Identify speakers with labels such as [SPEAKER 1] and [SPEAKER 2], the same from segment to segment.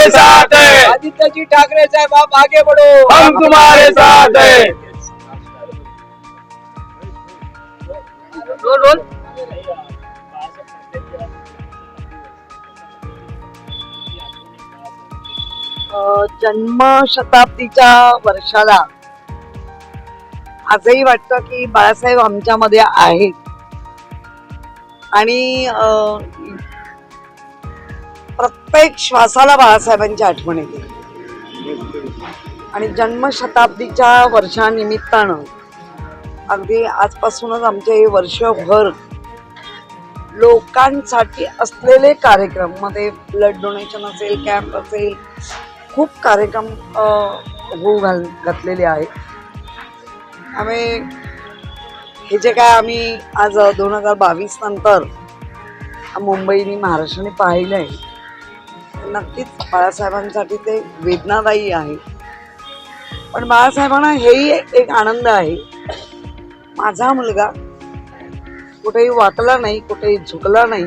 [SPEAKER 1] तुम्हारे साथ है,
[SPEAKER 2] आदित्य जी ठाकरे साहब आप आगे बढ़ो,
[SPEAKER 1] हम तुम्हारे साथ है।
[SPEAKER 2] रोल रोल।
[SPEAKER 3] जन्म शताब्दीच्या वर्षाला आजही वाटतं की बाळासाहेब आमच्यामध्ये आहेत आणि प्रत्येक श्वासाला बाळासाहेबांची आठवण येते आणि जन्म शताब्दीच्या वर्षानिमित्तानं अगदी आजपासूनच आमचे हे वर्षभर लोकांसाठी असलेले कार्यक्रम मध्ये ब्लड डोनेशन असेल, कॅम्प असेल, खूप कार्यक्रम होऊ घातलेले आहेत. आम्ही हे जे काय आम्ही आज 2022 नंतर मुंबईने महाराष्ट्राने पाहिलं आहे नक्कीच बाळासाहेबांसाठी ते वेदनादायी आहे. पण बाळासाहेबांना हेही एक आनंद आहे, माझा मुलगा कुठेही वाकला नाही, कुठेही झुकला नाही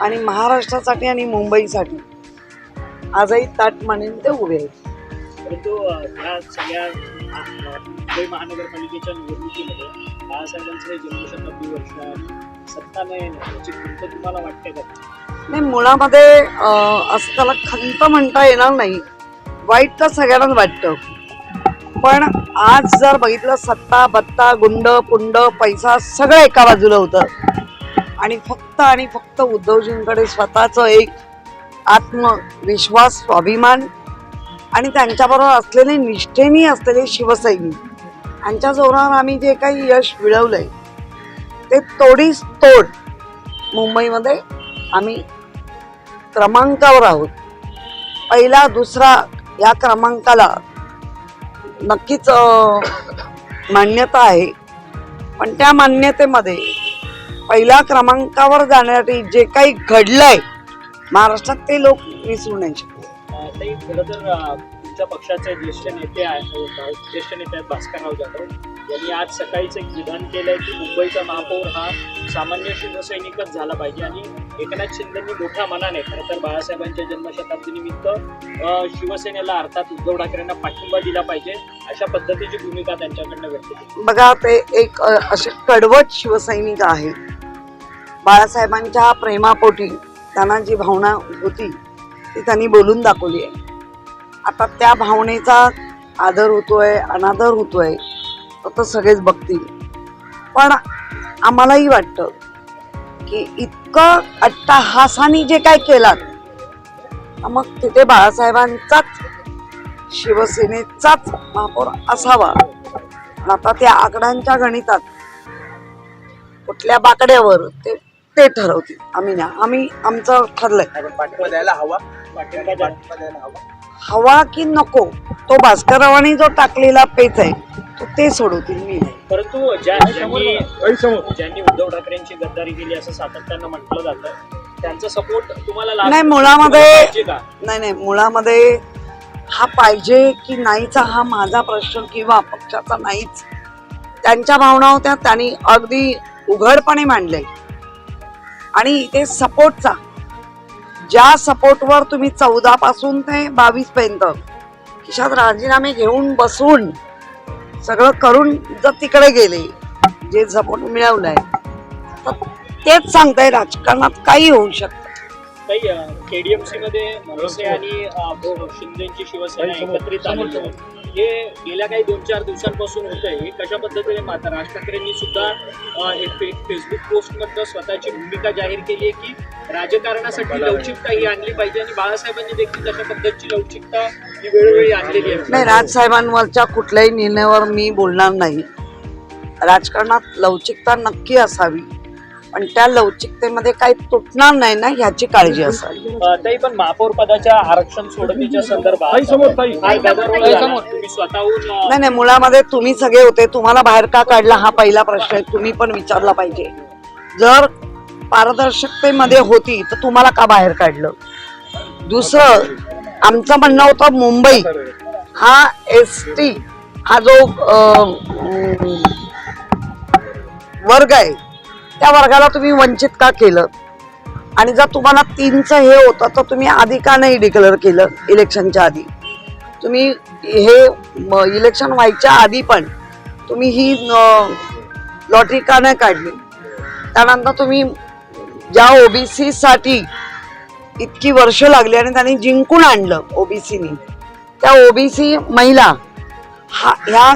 [SPEAKER 3] आणि महाराष्ट्रासाठी आणि मुंबईसाठी आजही ताट मानेन ते उभे आहेत.
[SPEAKER 4] परंतु ह्या सगळ्या मुंबई महानगरपालिकेच्या निवडणुकीमध्ये बाळासाहेबांचं जन्मशताब्दी वर्ष सत्ता नाही याची खंत तुम्हाला वाटते का?
[SPEAKER 3] नाही, मुळामध्ये असं त्याला खंत म्हणता येणार नाही, वाईट तर सगळ्यांनाच वाटतं. पण आज जर बघितलं सत्ता बत्ता गुंड पुंड पैसा सगळं एका बाजूला होतं आणि फक्त उद्धवजींकडे स्वतःचं एक आत्मविश्वास, स्वाभिमान आणि त्यांच्याबरोबर असलेले निष्ठेनी असलेले शिवसैनिक यांच्या जोरावर आम्ही जे काही यश मिळवलंय ते तोडीस तोड मुंबईमध्ये आम्ही क्रमांकावर आहोत. पहिला दुसरा या क्रमांकाला नक्कीच मान्यता आहे, पण त्या मान्यतेमध्ये पहिल्या क्रमांकावर जाण्यासाठी जे काही घडलंय महाराष्ट्रात ते लोक विसरू नाही शकले.
[SPEAKER 4] खरं तर तुमच्या पक्षाचे ज्येष्ठ नेते आहेत भास्करराव जाधव यांनी आज सकाळीच एक विधान केलंय की मुंबईचा महापौर हा सामान्य शिवसैनिकच झाला पाहिजे आणि एकनाथ शिंदेंनी मोठ्या मनाने खरं तर बाळासाहेबांच्या जन्मशताब्दीनिमित्त शिवसेनेला अर्थात उद्धव ठाकरेंना पाठिंबा दिला पाहिजे अशा पद्धतीची भूमिका त्यांच्याकडनं व्यक्त केली.
[SPEAKER 3] बघा, ते एक असे कडवट शिवसैनिक आहेत. बाळासाहेबांच्या प्रेमापोटी त्यांना जी भावना होती ती त्यांनी बोलून दाखवली आहे. आता त्या भावनेचा आदर होतोय, अनादर होतोय तर सगळेच बघतील. पण आम्हालाही वाटतं की इतकं अट्टहासाने जे काय केलं मग तिथे बाळासाहेबांचाच शिवसेनेचाच महापौर असावा. आता त्या आकड्यांच्या गणितात कुठल्या बाकड्यावर ते ठरवतील, आम्ही ना. आम्ही आमचं ठरलंय
[SPEAKER 2] पाठिंबा द्यायला हवा,
[SPEAKER 3] हवा की नको तो भास्कररावांनी जो टाकलेला पेच आहे तो ते सोडवतील, मी नाही.
[SPEAKER 4] परंतु ज्यांनी उद्धव ठाकरेंची गद्दारी केली असं सातत्यानं म्हटलं जातं त्यांचा सपोर्ट तुम्हाला
[SPEAKER 3] नाही, मुळामध्ये हा पाहिजे की नाहीचा हा माझा प्रश्न किंवा पक्षाचा नाहीच. त्यांच्या भावना होत्या, त्यांनी अगदी उघडपणे मांडले आणि इथे सपोर्टचा ज्या सपोर्टवर तुम्ही 14 पासून ते 22 पर्यंत खिशात राजीनामे घेऊन बसून सगळं करून जर तिकडे गेले जे सपोर्ट मिळवलंय तर तेच सांगताय राजकारणात काही होऊ शकतं.
[SPEAKER 4] काही केडीएमसी मध्ये मनसे आणि शिंदेची शिवसेना एकत्रित आलेली आहे. हे गेल्या काही 2-4 दिवसांपासून होत आहे. हे कशा पद्धतीने माता राज ठाकरेंनी सुद्धा एक फेसबुक पोस्ट मध्ये स्वतःची भूमिका जाहीर केली आहे की राजकारणासाठी लवचिकता ही आणली पाहिजे आणि बाळासाहेबांनी देखील तशा पद्धतीची लवचिकता ही वेळोवेळी आणलेली आहे.
[SPEAKER 3] नाही, राजसाहेबांवरच्या कुठल्याही निर्णयावर मी बोलणार नाही. राजकारणात लवचिकता नक्की असावी पण त्या लवचिकतेमध्ये काही तुटणार नाही ना ह्याची काळजी असावी.
[SPEAKER 4] तरी पण महापौर पदाच्या आरक्षण सोडतीच्या संदर्भात तुम्ही स्वतःहून
[SPEAKER 3] नाही, मुळामध्ये तुम्ही सगळे होते, तुम्हाला बाहेर का काढला हा पहिला प्रश्न आहे, तुम्ही पण विचारला पाहिजे. जर पारदर्शकतेमध्ये होती तर तुम्हाला का बाहेर काढलं? दुसरं आमचं म्हणणं होतं मुंबई हा एसटी हा जो वर्ग आहे त्या वर्गाला तुम्ही वंचित का केलं आणि जर तुम्हाला 3चं हे होतं तर तुम्ही आधी का नाही डिक्लेअर केलं इलेक्शनच्या आधी? तुम्ही हे इलेक्शन व्हायच्या आधी पण तुम्ही ही लॉटरी का नाही काढली? त्यानंतर तुम्ही ज्या ओबीसी साठी इतकी वर्ष लागली आणि त्यांनी जिंकून आणलं ओबीसीनी, त्या ओबीसी महिला ह्या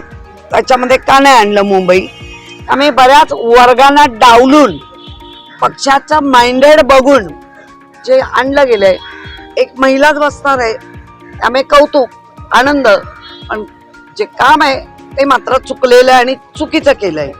[SPEAKER 3] त्याच्यामध्ये का नाही आणलं मुंबई? त्यामुळे बऱ्याच वर्गांना डावलून पक्षाचा माइंडेड बघून जे आणलं गेलंय, एक महिलाच बसणार आहे, त्यामुळे कौतुक आनंद, पण जे काम आहे ते मात्र चुकलेलं आहे आणि चुकीचं केलंय.